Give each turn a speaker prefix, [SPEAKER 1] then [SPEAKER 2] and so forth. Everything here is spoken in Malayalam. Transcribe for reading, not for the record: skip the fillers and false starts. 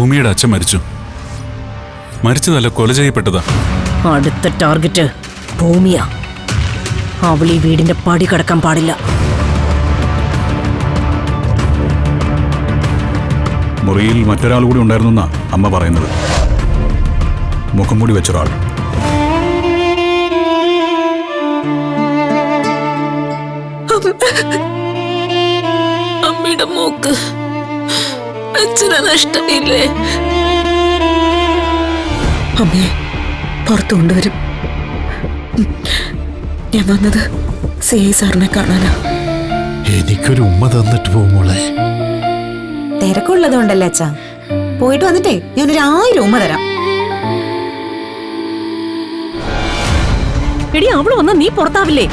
[SPEAKER 1] ഭൂമിയുടെ അച്ഛൻ മരിച്ചു. മരിച്ചതല്ല, കൊല ചെയ്യപ്പെട്ടതാ.
[SPEAKER 2] അടുത്ത ടാർഗറ്റ് ഭൂമിയാ. അവൾ ഈ വീടിന്റെ പടി കടക്കാൻ പാടില്ല.
[SPEAKER 3] മുറിയിൽ മറ്റൊരാൾ കൂടി ഉണ്ടായിരുന്നെന്നാ അമ്മ പറയുന്നത്. മുഖം മൂടി വെച്ചൊരാൾ.
[SPEAKER 4] അമ്മയുടെ മോക്ക് അച്ഛനെ നഷ്ടമില്ലേ?
[SPEAKER 5] അമ്മയെ പുറത്തു കൊണ്ടുവരും. ഞാൻ വന്നത് CI സാറിനെ കാണാനാ.
[SPEAKER 6] എനിക്കൊരു ഉമ്മ തന്നിട്ട് പോകുമോളെ.
[SPEAKER 7] തിരക്കുള്ളതുകൊണ്ടല്ലേ അച്ഛാ. പോയിട്ട് വന്നിട്ടേ ഞാനൊരു 1000 ഉമ്മ തരാം.
[SPEAKER 2] എടി, അവള് വന്നാ നീ പുറത്താവില്ലേ?